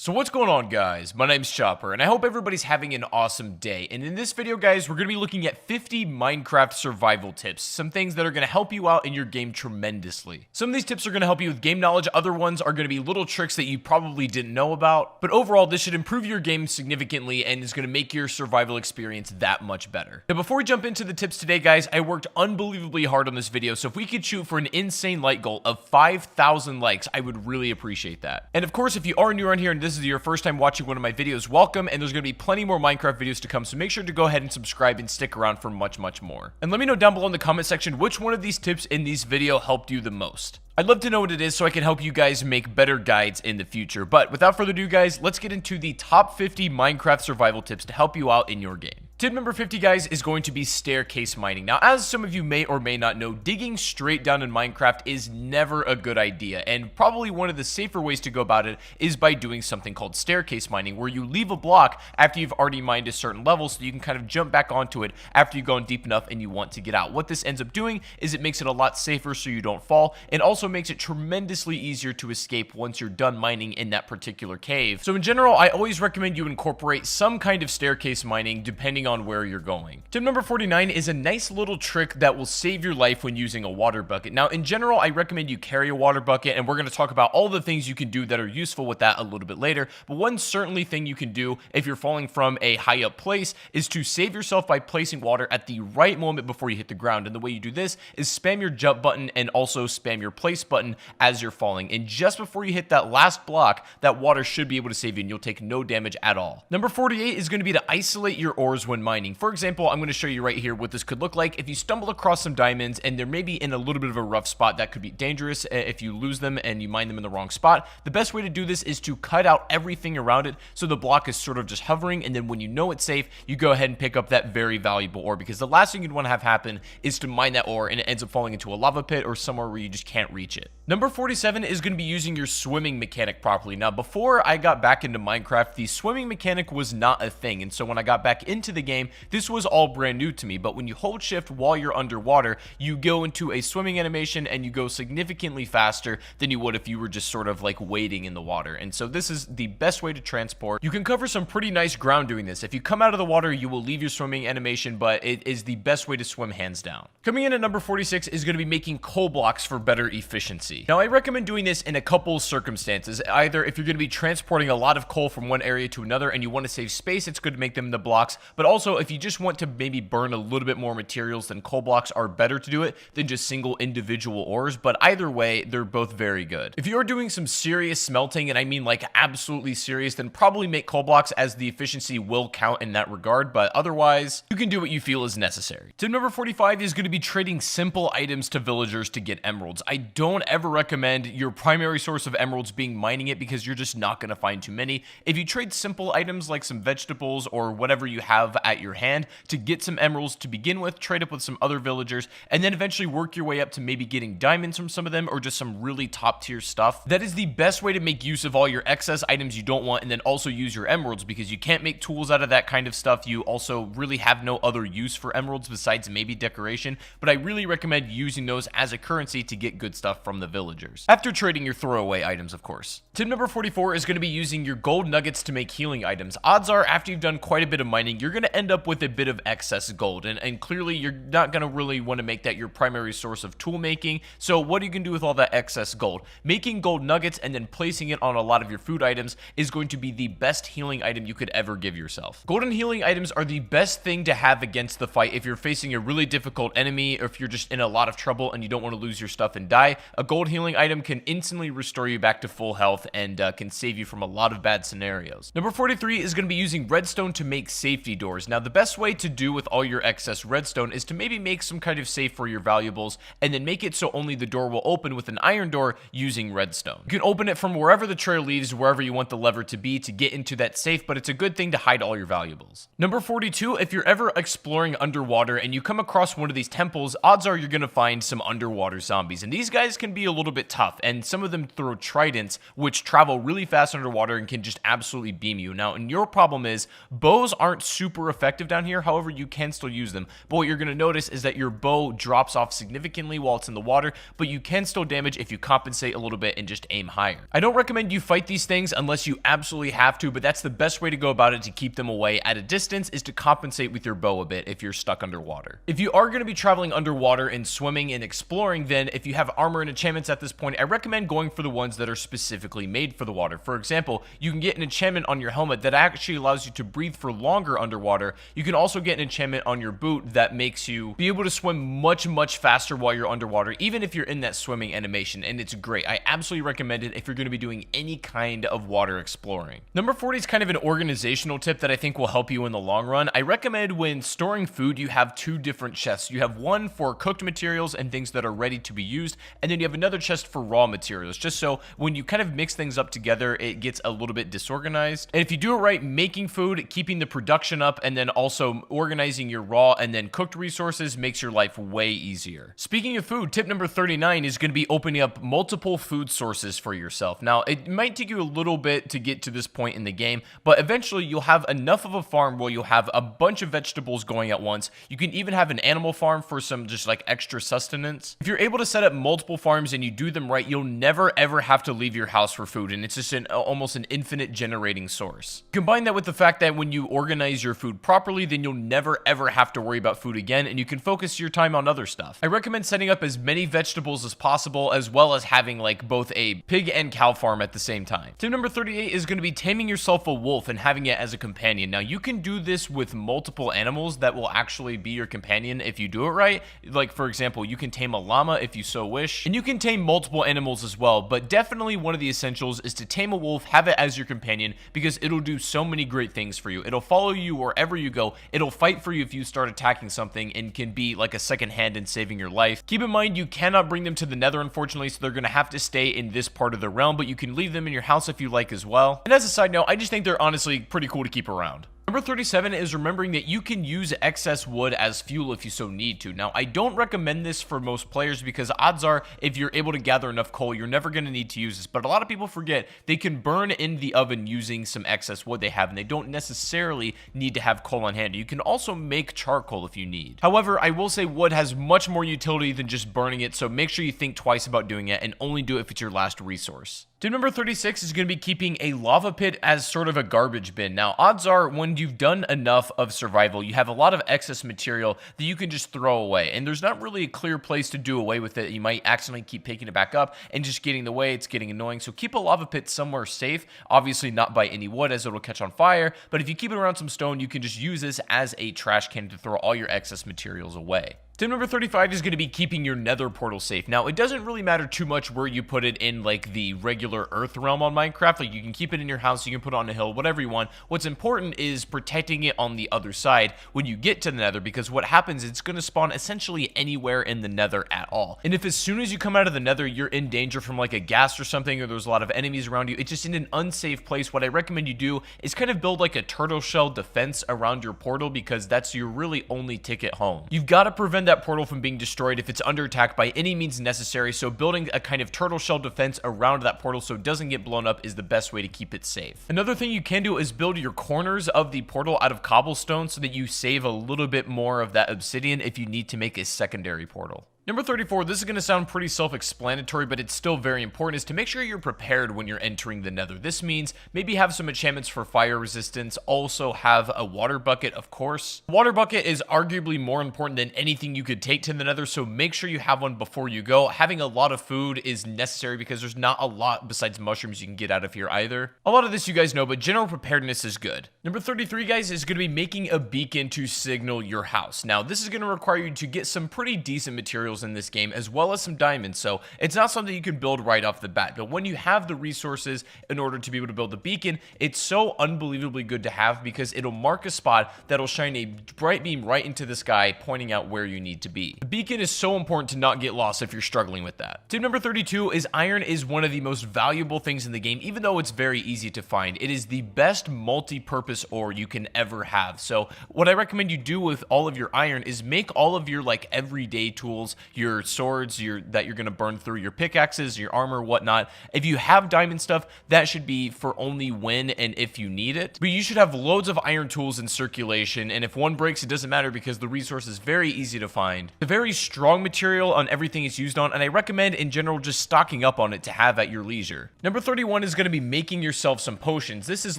So what's going on, guys? My name's Chopper, and I hope everybody's having an awesome day. And in this video, guys, we're going to be looking at 50 Minecraft survival tips. Some things that are going to help you out in your game tremendously. Some of these tips are going to help you with game knowledge. Other ones are going to be little tricks that you probably didn't know about. But overall, this should improve your game significantly and is going to make your survival experience that much better. Now, before we jump into the tips today, guys, I worked unbelievably hard on this video. So if we could shoot for an insane like goal of 5,000 likes, I would really appreciate that. And of course, if you are new around here and this is your first time watching one of my videos, welcome, and there's going to be plenty more Minecraft videos to come, so make sure to go ahead and subscribe and stick around for much more. And let me know down below in the comment section which one of these tips in this video helped you the most. I'd love to know what it is so I can help you guys make better guides in the future. But without further ado, guys, let's get into the top 50 Minecraft survival tips to help you out in your game. Tip number 50, guys, is going to be staircase mining. Now, as some of you may or may not know, digging straight down in Minecraft is never a good idea, and probably one of the safer ways to go about it is by doing something called staircase mining, where you leave a block after you've already mined a certain level so you can kind of jump back onto it after you've gone deep enough and you want to get out. What this ends up doing is it makes it a lot safer so you don't fall, and also makes it tremendously easier to escape once you're done mining in that particular cave. So in general, I always recommend you incorporate some kind of staircase mining depending on where you're going. Tip number 49 is a nice little trick that will save your life when using a water bucket. Now, in general, I recommend you carry a water bucket, and we're going to talk about all the things you can do that are useful with that a little bit later. But one certainly thing you can do if you're falling from a high up place is to save yourself by placing water at the right moment before you hit the ground. And the way you do this is spam your jump button and also spam your place button as you're falling. And just before you hit that last block, that water should be able to save you and you'll take no damage at all. Number 48 is going to be to isolate your ores when mining. For example, I'm going to show you right here what this could look like. If you stumble across some diamonds and they're maybe in a little bit of a rough spot, that could be dangerous if you lose them and you mine them in the wrong spot. The best way to do this is to cut out everything around it so the block is sort of just hovering, and then when you know it's safe, you go ahead and pick up that very valuable ore, because the last thing you'd want to have happen is to mine that ore and it ends up falling into a lava pit or somewhere where you just can't reach it. Number 47 is going to be using your swimming mechanic properly. Now, before I got back into Minecraft, the swimming mechanic was not a thing, and so when I got back into the game, this was all brand new to me. But when you hold shift while you're underwater, you go into a swimming animation and you go significantly faster than you would if you were just sort of like wading in the water. And so this is the best way to transport. You can cover some pretty nice ground doing this. If you come out of the water, you will leave your swimming animation, but it is the best way to swim hands down. Coming in at number 46 is going to be making coal blocks for better efficiency. Now, I recommend doing this in a couple circumstances. Either if you're going to be transporting a lot of coal from one area to another and you want to save space, it's good to make them into blocks. But also, if you just want to maybe burn a little bit more materials, then coal blocks are better to do it than just single individual ores. But either way, they're both very good. If you're doing some serious smelting, and I mean like absolutely serious, then probably make coal blocks, as the efficiency will count in that regard. But otherwise, you can do what you feel is necessary. Tip number 45 is going to be trading simple items to villagers to get emeralds. I don't ever recommend your primary source of emeralds being mining it, because you're just not going to find too many. If you trade simple items like some vegetables or whatever you have at your hand to get some emeralds to begin with, trade up with some other villagers, and then eventually work your way up to maybe getting diamonds from some of them or just some really top tier stuff, that is the best way to make use of all your excess items you don't want, and then also use your emeralds, because you can't make tools out of that kind of stuff. You also really have no other use for emeralds besides maybe decoration, but I really recommend using those as a currency to get good stuff from the villagers, after trading your throwaway items, of course. Tip number 44 is going to be using your gold nuggets to make healing items. Odds are, after you've done quite a bit of mining, you're going to end up with a bit of excess gold, and clearly you're not going to really want to make that your primary source of tool making. So what you can do with all that excess gold? Making gold nuggets and then placing it on a lot of your food items is going to be the best healing item you could ever give yourself. Golden healing items are the best thing to have against the fight if you're facing a really difficult enemy, or if you're just in a lot of trouble and you don't want to lose your stuff and die. A gold healing item can instantly restore you back to full health and can save you from a lot of bad scenarios. Number 43 is going to be using redstone to make safety doors. Now, the best way to do with all your excess redstone is to maybe make some kind of safe for your valuables, and then make it so only the door will open with an iron door using redstone. You can open it from wherever the trail leads, wherever you want the lever to be to get into that safe, but it's a good thing to hide all your valuables. Number 42, if you're ever exploring underwater and you come across one of these temples, odds are you're going to find some underwater zombies, and these guys can be a little bit tough, and some of them throw tridents, which travel really fast underwater and can just absolutely beam you. Now, and your problem is bows aren't super super effective down here. However, you can still use them. But what you're going to notice is that your bow drops off significantly while it's in the water, but you can still damage if you compensate a little bit and just aim higher. I don't recommend you fight these things unless you absolutely have to, but that's the best way to go about it to keep them away at a distance, is to compensate with your bow a bit if you're stuck underwater. If you are going to be traveling underwater and swimming and exploring, then if you have armor and enchantments at this point, I recommend going for the ones that are specifically made for the water. For example, you can get an enchantment on your helmet that actually allows you to breathe for longer underwater. You can also get an enchantment on your boot that makes you be able to swim much faster while you're underwater, even if you're in that swimming animation, and it's great. I absolutely recommend it if you're going to be doing any kind of water exploring. Number 40 is kind of an organizational tip that I think will help you in the long run. I recommend when storing food, you have two different chests. You have one for cooked materials and things that are ready to be used, and then you have another chest for raw materials, just so when you kind of mix things up together, it gets a little bit disorganized. And if you do it right, making food, keeping the production up, and then also organizing your raw and then cooked resources makes your life way easier. Speaking of food, tip number 39 is going to be opening up multiple food sources for yourself. Now, it might take you a little bit to get to this point in the game, but eventually you'll have enough of a farm where you'll have a bunch of vegetables going at once. You can even have an animal farm for some just like extra sustenance. If you're able to set up multiple farms and you do them right, you'll never ever have to leave your house for food, and it's just almost an infinite generating source. Combine that with the fact that when you organize your food properly, then you'll never ever have to worry about food again, and you can focus your time on other stuff. I recommend setting up as many vegetables as possible, as well as having like both a pig and cow farm at the same time. Tip number 38 is going to be taming yourself a wolf and having it as a companion. Now, you can do this with multiple animals that will actually be your companion if you do it right. Like, for example, you can tame a llama if you so wish, and you can tame multiple animals as well, but definitely one of the essentials is to tame a wolf, have it as your companion, because it'll do so many great things for you. It'll follow you wherever you go. It'll fight for you if you start attacking something, and can be like a second hand in saving your life. Keep in mind, you cannot bring them to the Nether, unfortunately, so they're going to have to stay in this part of the realm, but you can leave them in your house if you like as well. And as a side note, I just think they're honestly pretty cool to keep around. Number 37 is remembering that you can use excess wood as fuel if you so need to. Now, I don't recommend this for most players because odds are if you're able to gather enough coal, you're never going to need to use this. But a lot of people forget they can burn in the oven using some excess wood they have, and they don't necessarily need to have coal on hand. You can also make charcoal if you need. However, I will say wood has much more utility than just burning it, so make sure you think twice about doing it and only do it if it's your last resource. Tip number 36 is going to be keeping a lava pit as sort of a garbage bin. Now, odds are when you've done enough of survival, you have a lot of excess material that you can just throw away, and there's not really a clear place to do away with it. You might accidentally keep picking it back up and just getting in the way. It's getting annoying. So keep a lava pit somewhere safe, obviously not by any wood as it'll catch on fire, but if you keep it around some stone, you can just use this as a trash can to throw all your excess materials away. Tip number 35 is going to be keeping your nether portal safe. Now, it doesn't really matter too much where you put it in like the regular earth realm on Minecraft. Like, you can keep it in your house, you can put it on a hill, whatever you want. What's important is protecting it on the other side when you get to the nether, because what happens, it's going to spawn essentially anywhere in the nether at all. And if as soon as you come out of the nether, you're in danger from like a ghast or something, or there's a lot of enemies around you, it's just in an unsafe place, what I recommend you do is kind of build like a turtle shell defense around your portal, because that's your really only ticket home. You've got to prevent that portal from being destroyed if it's under attack by any means necessary, so building a kind of turtle shell defense around that portal so it doesn't get blown up is the best way to keep it safe. Another thing you can do is build your corners of the portal out of cobblestone so that you save a little bit more of that obsidian if you need to make a secondary portal. Number 34, this is going to sound pretty self-explanatory, but it's still very important, is to make sure you're prepared when you're entering the nether. This means maybe have some enchantments for fire resistance, also have a water bucket, of course. Water bucket is arguably more important than anything you could take to the nether, so make sure you have one before you go. Having a lot of food is necessary because there's not a lot besides mushrooms you can get out of here either. A lot of this you guys know, but general preparedness is good. Number 33, guys, is going to be making a beacon to signal your house. Now, this is going to require you to get some pretty decent materials in this game, as well as some diamonds, so it's not something you can build right off the bat, but when you have the resources in order to be able to build the beacon, it's so unbelievably good to have because it'll mark a spot that'll shine a bright beam right into the sky, pointing out where you need to be. The beacon is so important to not get lost if you're struggling with that. Tip number 32 is iron is one of the most valuable things in the game, even though it's very easy to find. It is the best multi-purpose ore you can ever have, so what I recommend you do with all of your iron is make all of your like everyday tools your swords, that you're going to burn through, your pickaxes, your armor, whatnot. If you have diamond stuff, that should be for only when and if you need it. But you should have loads of iron tools in circulation, and if one breaks, it doesn't matter because the resource is very easy to find. A very strong material on everything it's used on, and I recommend in general just stocking up on it to have at your leisure. Number 31 is going to be making yourself some potions. This is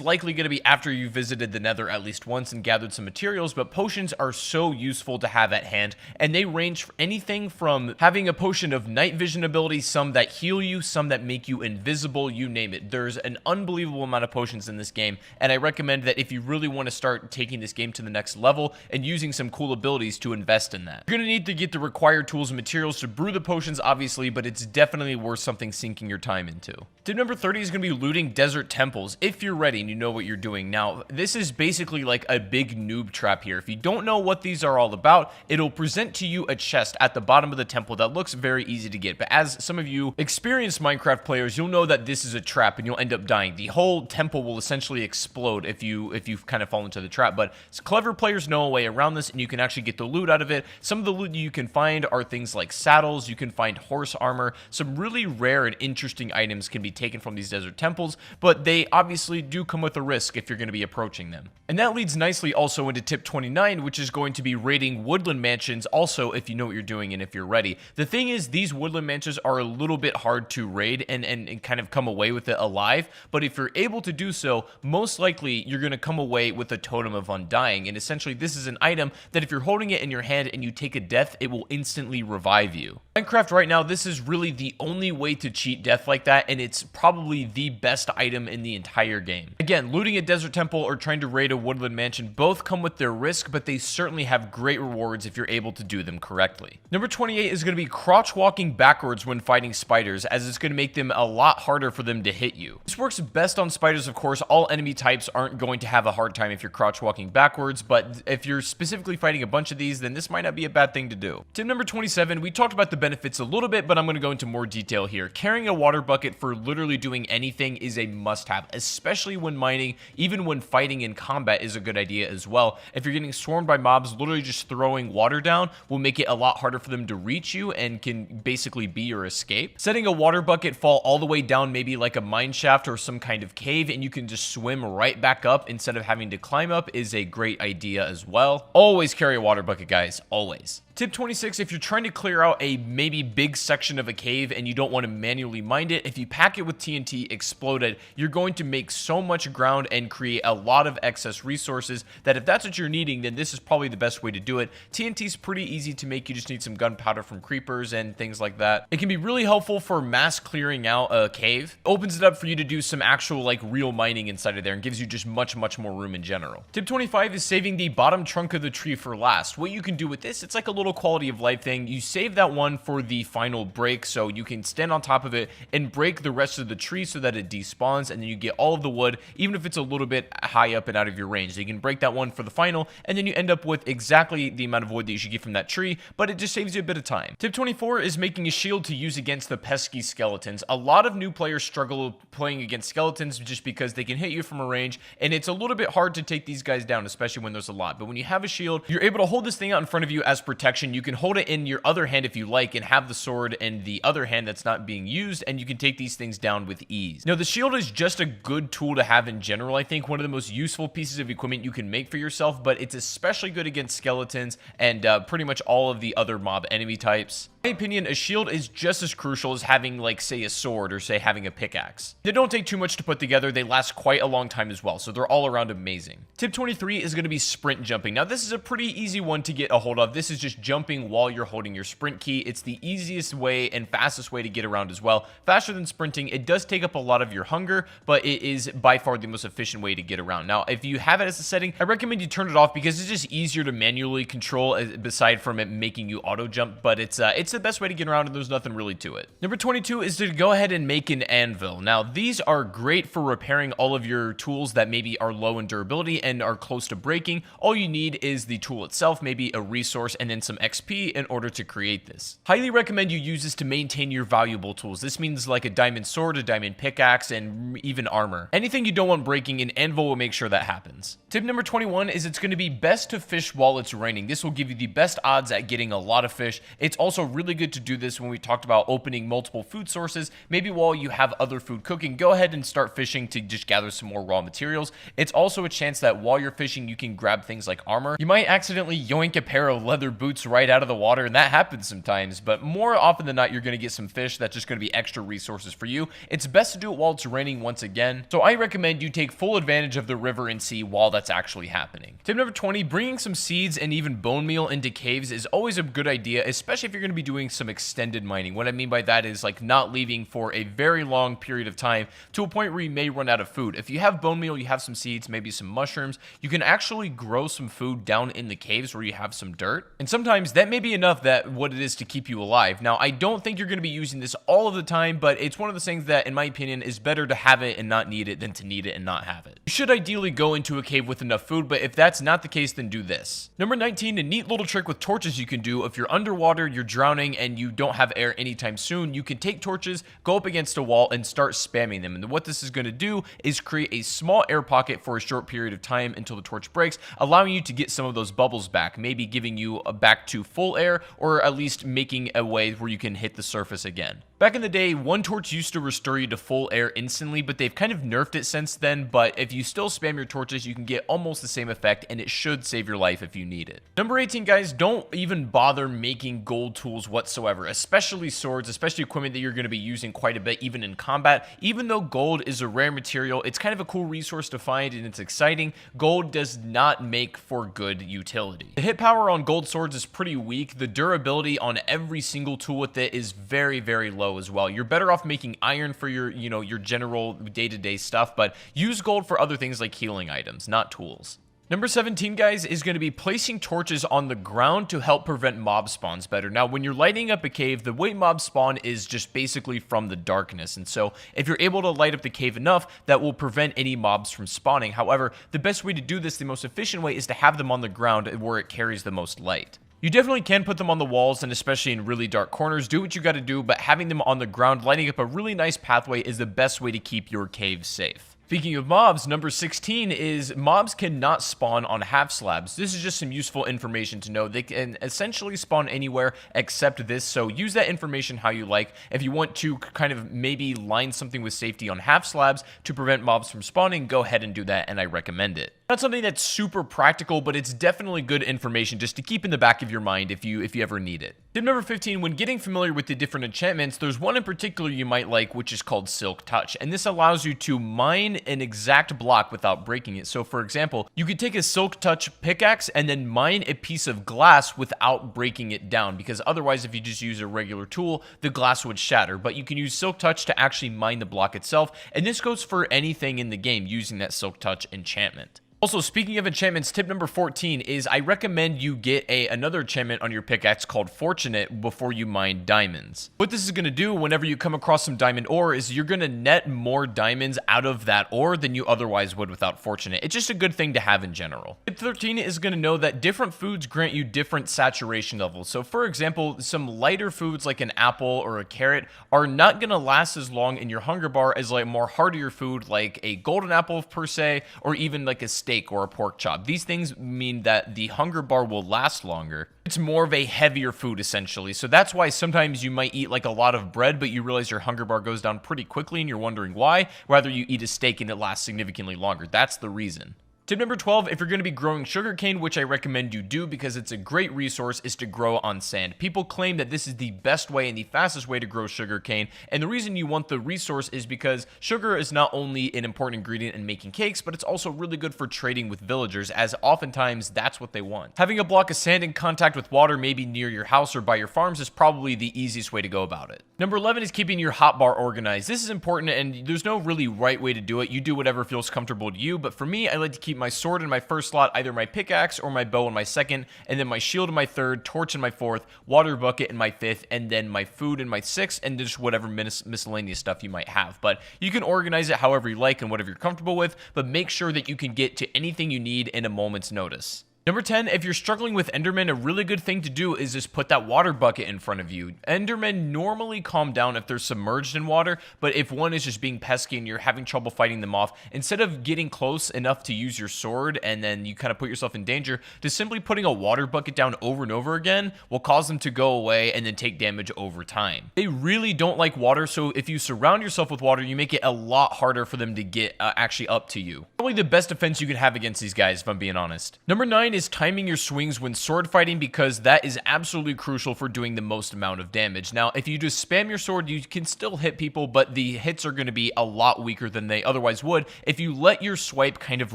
likely going to be after you visited the Nether at least once and gathered some materials, but potions are so useful to have at hand, and they range for anything from having a potion of night vision ability, some that heal you, some that make you invisible, you name it. There's an unbelievable amount of potions in this game, and I recommend that if you really want to start taking this game to the next level and using some cool abilities, to invest in that. You're going to need to get the required tools and materials to brew the potions, obviously, but it's definitely worth something sinking your time into. Tip number 30 is going to be looting desert temples if you're ready and you know what you're doing. Now, this is basically like a big noob trap here. If you don't know what these are all about, it'll present to you a chest at the bottom of the temple that looks very easy to get. But as some of you experienced Minecraft players, you'll know that this is a trap and you'll end up dying. The whole temple will essentially explode if you kind of fall into the trap. But clever players know a way around this, and you can actually get the loot out of it. Some of the loot you can find are things like saddles, you can find horse armor, some really rare and interesting items can be taken from these desert temples, but they obviously do come with a risk if you're going to be approaching them. And that leads nicely also into tip 29, which is going to be raiding woodland mansions also if you know what you're doing and if you're ready. The thing is, these woodland mansions are a little bit hard to raid and kind of come away with it alive, but if you're able to do so, most likely you're going to come away with a totem of undying, and essentially this is an item that if you're holding it in your hand and you take a death, it will instantly revive you. Minecraft right now, this is really the only way to cheat death like that, and it's probably the best item in the entire game. Again, looting a desert temple or trying to raid a woodland mansion both come with their risk, but they certainly have great rewards if you're able to do them correctly. Number 28 is going to be crouch walking backwards when fighting spiders, as it's going to make them a lot harder for them to hit you. This works best on spiders, of course. All enemy types aren't going to have a hard time if you're crouch walking backwards, but if you're specifically fighting a bunch of these, then this might not be a bad thing to do. Tip number 27, we talked about the benefits a little bit, but I'm going to go into more detail here. Carrying a water bucket for literally doing anything is a must-have, especially when mining. Even when fighting in combat is a good idea as well. If you're getting swarmed by mobs, literally just throwing water down will make it a lot harder for them to reach you and can basically be your escape. Setting a water bucket fall all the way down, maybe like a mine shaft or some kind of cave, and you can just swim right back up instead of having to climb up is a great idea as well. Always carry a water bucket, guys. Always. Tip 26, if you're trying to clear out a maybe big section of a cave and you don't want to manually mine it, if you pack it with TNT, explode it, you're going to make so much ground and create a lot of excess resources that if that's what you're needing, then this is probably the best way to do it. TNT is pretty easy to make. You just need some gunpowder from creepers and things like that. It can be really helpful for mass clearing out a cave. It opens it up for you to do some actual like real mining inside of there and gives you just much more room in general. Tip 25 is saving the bottom trunk of the tree for last. What you can do with this, it's like a little quality of life thing. You save that one for the final break, so you can stand on top of it and break the rest of the tree so that it despawns, and then you get all of the wood, even if it's a little bit high up and out of your range. So you can break that one for the final, and then you end up with exactly the amount of wood that you should get from that tree, but it just saves you a bit of time. Tip 24 is making a shield to use against the pesky skeletons. A lot of new players struggle playing against skeletons just because they can hit you from a range, and it's a little bit hard to take these guys down, especially when there's a lot. But when you have a shield, you're able to hold this thing out in front of you as protection. You can hold it in your other hand if you like and have the sword in the other hand that's not being used, and you can take these things down with ease. Now, the shield is just a good tool to have in general. I think one of the most useful pieces of equipment you can make for yourself, but it's especially good against skeletons and pretty much all of the other mob enemy types. In my opinion, a shield is just as crucial as having, like, say, a sword or, say, having a pickaxe. They don't take too much to put together. They last quite a long time as well, so they're all around amazing. Tip 23 is going to be sprint jumping. Now, this is a pretty easy one to get a hold of. This is just jumping while you're holding your sprint key. It's the easiest way and fastest way to get around as well. Faster than sprinting. It does take up a lot of your hunger, but it is by far the most efficient way to get around. Now, if you have it as a setting, I recommend you turn it off because it's just easier to manually control aside from it making you auto jump, but it's the best way to get around and there's nothing really to it. Number 22 is to go ahead and make an anvil. Now, these are great for repairing all of your tools that maybe are low in durability and are close to breaking. All you need is the tool itself, maybe a resource, and then some XP in order to create this. Highly recommend you use this to maintain your valuable tools. This means like a diamond sword, a diamond pickaxe, and even armor. Anything you don't want breaking, an anvil will make sure that happens. Tip number 21 is it's going to be best to fish while it's raining. This will give you the best odds at getting a lot of fish. It's also really really good to do this when we talked about opening multiple food sources. Maybe while you have other food cooking, go ahead and start fishing to just gather some more raw materials. It's also a chance that while you're fishing, you can grab things like armor. You might accidentally yoink a pair of leather boots right out of the water, and that happens sometimes, but more often than not, you're going to get some fish that's just going to be extra resources for you. It's best to do it while it's raining once again, so I recommend you take full advantage of the river and sea while that's actually happening. Tip number 20, bringing some seeds and even bone meal into caves is always a good idea, especially if you're going to be doing some extended mining. What I mean by that is like not leaving for a very long period of time to a point where you may run out of food. If you have bone meal, you have some seeds, maybe some mushrooms, you can actually grow some food down in the caves where you have some dirt, and sometimes that may be enough that what it is to keep you alive. Now, I don't think you're going to be using this all of the time, but it's one of those things that, in my opinion, is better to have it and not need it than to need it and not have it. You should ideally go into a cave with enough food, but if that's not the case, then do this. Number 19, a neat little trick with torches you can do. If you're underwater, you're drowning, and you don't have air anytime soon, you can take torches, go up against a wall, and start spamming them. And what this is going to do is create a small air pocket for a short period of time until the torch breaks, allowing you to get some of those bubbles back, maybe giving you back to full air, or at least making a way where you can hit the surface again. Back in the day, one torch used to restore you to full air instantly, but they've kind of nerfed it since then. But if you still spam your torches, you can get almost the same effect, and it should save your life if you need it. Number 18, guys, don't even bother making gold tools whatsoever, especially swords, especially equipment that you're going to be using quite a bit, even in combat. Even though gold is a rare material, it's kind of a cool resource to find, and it's exciting. Gold does not make for good utility. The hit power on gold swords is pretty weak. The durability on every single tool with it is very, very low as well. You're better off making iron for your, your general day-to-day stuff, but use gold for other things like healing items, not tools. Number 17, guys, is going to be placing torches on the ground to help prevent mob spawns better. Now, when you're lighting up a cave, the way mobs spawn is just basically from the darkness. And so if you're able to light up the cave enough, that will prevent any mobs from spawning. However, the best way to do this, the most efficient way, is to have them on the ground where it carries the most light. You definitely can put them on the walls, and especially in really dark corners. Do what you got to do, but having them on the ground, lighting up a really nice pathway is the best way to keep your cave safe. Speaking of mobs, number 16 is mobs cannot spawn on half slabs. This is just some useful information to know. They can essentially spawn anywhere except this, so use that information how you like. If you want to kind of maybe line something with safety on half slabs to prevent mobs from spawning, go ahead and do that, and I recommend it. Not something that's super practical, but it's definitely good information just to keep in the back of your mind if you ever need it. Tip number 15, when getting familiar with the different enchantments, there's one in particular you might like, which is called Silk Touch, and this allows you to mine an exact block without breaking it. So for example, you could take a Silk Touch pickaxe and then mine a piece of glass without breaking it down, because otherwise if you just use a regular tool, the glass would shatter. But you can use Silk Touch to actually mine the block itself, and this goes for anything in the game using that Silk Touch enchantment. Also, speaking of enchantments, tip number 14 is I recommend you get another enchantment on your pickaxe called Fortunate before you mine diamonds. What this is going to do whenever you come across some diamond ore is you're going to net more diamonds out of that ore than you otherwise would without Fortunate. It's just a good thing to have in general. Tip 13 is going to know that different foods grant you different saturation levels. So for example, some lighter foods like an apple or a carrot are not going to last as long in your hunger bar as like more heartier food like a golden apple per se, or even like a steak or a pork chop. These things mean that the hunger bar will last longer. It's more of a heavier food essentially. So that's why sometimes you might eat like a lot of bread, but you realize your hunger bar goes down pretty quickly and you're wondering why. Rather you eat a steak and it lasts significantly longer. That's the reason. Tip number 12, if you're going to be growing sugarcane, which I recommend you do because it's a great resource, is to grow on sand. People claim that this is the best way and the fastest way to grow sugarcane, and the reason you want the resource is because sugar is not only an important ingredient in making cakes, but it's also really good for trading with villagers, as oftentimes that's what they want. Having a block of sand in contact with water, maybe near your house or by your farms, is probably the easiest way to go about it. Number 11 is keeping your hotbar organized. This is important, and there's no really right way to do it. You do whatever feels comfortable to you, but for me, I like to keep my sword in my first slot, either my pickaxe or my bow in my second, and then my shield in my third, torch in my fourth, water bucket in my fifth, and then my food in my sixth, and just whatever miscellaneous stuff you might have. But you can organize it however you like and whatever you're comfortable with, but make sure that you can get to anything you need in a moment's notice. Number 10, if you're struggling with Enderman, a really good thing to do is just put that water bucket in front of you. Endermen normally calm down if they're submerged in water, but if one is just being pesky and you're having trouble fighting them off, instead of getting close enough to use your sword and then you kind of put yourself in danger, just simply putting a water bucket down over and over again will cause them to go away and then take damage over time. They really don't like water, so if you surround yourself with water, you make it a lot harder for them to get actually up to you. Probably the best defense you can have against these guys, if I'm being honest. Number 9 is timing your swings when sword fighting, because that is absolutely crucial for doing the most amount of damage. Now, if you just spam your sword, you can still hit people, but the hits are going to be a lot weaker than they otherwise would if you let your swipe kind of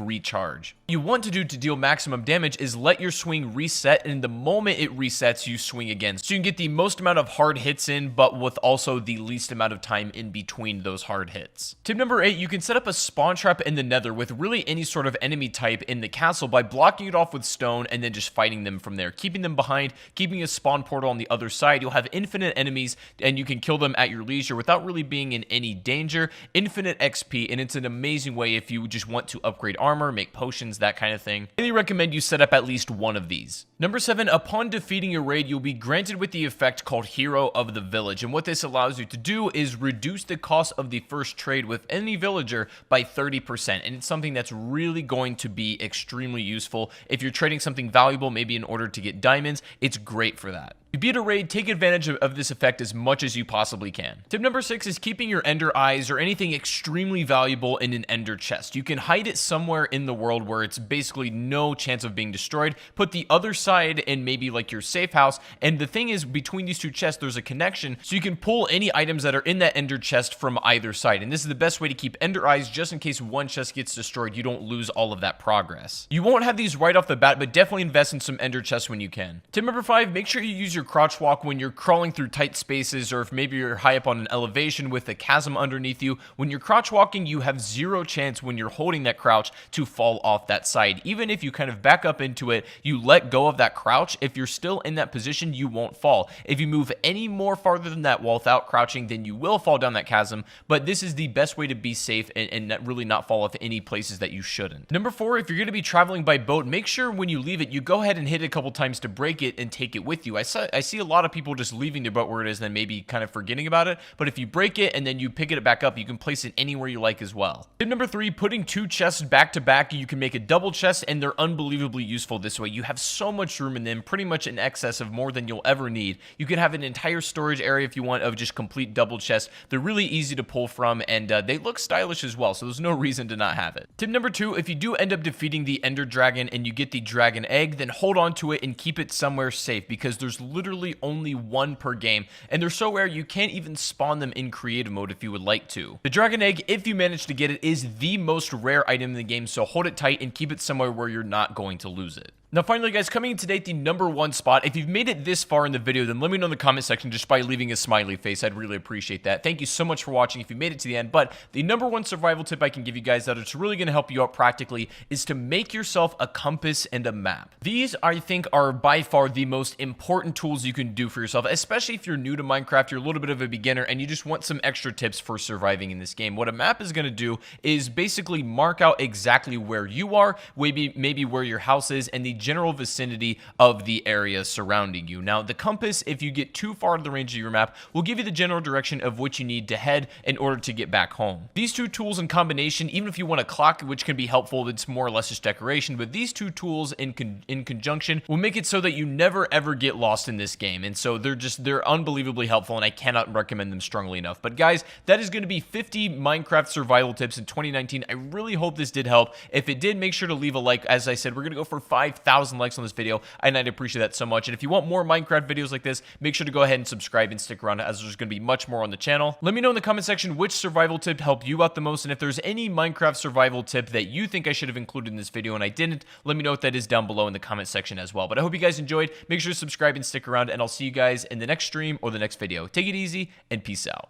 recharge. What you want to do to deal maximum damage is let your swing reset, and the moment it resets, you swing again. So you can get the most amount of hard hits in, but with also the least amount of time in between those hard hits. Tip number 8, you can set up a spawn trap in the nether with really any sort of enemy type in the castle by blocking it off with stone and then just fighting them from there, keeping them behind, keeping a spawn portal on the other side. You'll have infinite enemies and you can kill them at your leisure without really being in any danger. Infinite XP, and it's an amazing way if you just want to upgrade armor, make potions, that kind of thing. I really recommend you set up at least one of these. Number 7, upon defeating a raid, you'll be granted with the effect called Hero of the Village, and what this allows you to do is reduce the cost of the first trade with any villager by 30%, and it's something that's really going to be extremely useful. If you're trading something valuable, maybe in order to get diamonds, it's great for that. To beat a raid, take advantage of this effect as much as you possibly can. Tip number 6 is keeping your ender eyes or anything extremely valuable in an ender chest. You can hide it somewhere in the world where it's basically no chance of being destroyed. Put the other side in maybe like your safe house, and the thing is, between these two chests there's a connection, so you can pull any items that are in that ender chest from either side, and this is the best way to keep ender eyes just in case one chest gets destroyed. You don't lose all of that progress. You won't have these right off the bat, but definitely invest in some ender chests when you can. Tip number 5, make sure you use your crouch walk when you're crawling through tight spaces, or if maybe you're high up on an elevation with a chasm underneath you. When you're crouch walking, you have zero chance when you're holding that crouch to fall off that side. Even if you kind of back up into it, you let go of that crouch, if you're still in that position, you won't fall. If you move any more farther than that while without crouching, then you will fall down that chasm, but this is the best way to be safe and really not fall off any places that you shouldn't. Number 4, if you're going to be traveling by boat, make sure when you leave it, you go ahead and hit it a couple times to break it and take it with you. I see a lot of people just leaving their boat where it is and then maybe kind of forgetting about it, but if you break it and then you pick it back up, you can place it anywhere you like as well. Tip number 3, putting 2 chests back to back. You can make a double chest, and they're unbelievably useful this way. You have so much room in them, pretty much in excess of more than you'll ever need. You can have an entire storage area if you want of just complete double chests. They're really easy to pull from, and they look stylish as well, so there's no reason to not have it. Tip number 2, if you do end up defeating the Ender Dragon and you get the dragon egg, then hold on to it and keep it somewhere safe, because there's literally only one per game, and they're so rare you can't even spawn them in creative mode if you would like to. The dragon egg, if you manage to get it, is the most rare item in the game, so hold it tight and keep it somewhere where you're not going to lose it. Now finally guys, coming in today at the number 1 spot, if you've made it this far in the video, then let me know in the comment section just by leaving a smiley face. I'd really appreciate that. Thank you so much for watching if you made it to the end, but the number 1 survival tip I can give you guys that it's really going to help you out practically is to make yourself a compass and a map. These, I think, are by far the most important tools you can do for yourself, especially if you're new to Minecraft, you're a little bit of a beginner, and you just want some extra tips for surviving in this game. What a map is going to do is basically mark out exactly where you are, maybe where your house is, and the general vicinity of the area surrounding you. Now, the compass, if you get too far to the range of your map, will give you the general direction of which you need to head in order to get back home. These two tools in combination, even if you want a clock, which can be helpful, it's more or less just decoration, but these two tools in conjunction will make it so that you never ever get lost in this game, and so they're unbelievably helpful, and I cannot recommend them strongly enough. But guys, that is going to be 50 Minecraft survival tips in 2019. I really hope this did help. If it did, make sure to leave a like. As I said, we're going to go for 5,000 likes on this video, and I'd appreciate that so much. And if you want more Minecraft videos like this, make sure to go ahead and subscribe and stick around, as there's going to be much more on the channel. Let me know in the comment section which survival tip helped you out the most, and if there's any Minecraft survival tip that you think I should have included in this video and I didn't, let me know what that is down below in the comment section as well. But I hope you guys enjoyed. Make sure to subscribe and stick around, and I'll see you guys in the next stream or the next video. Take it easy, and peace out.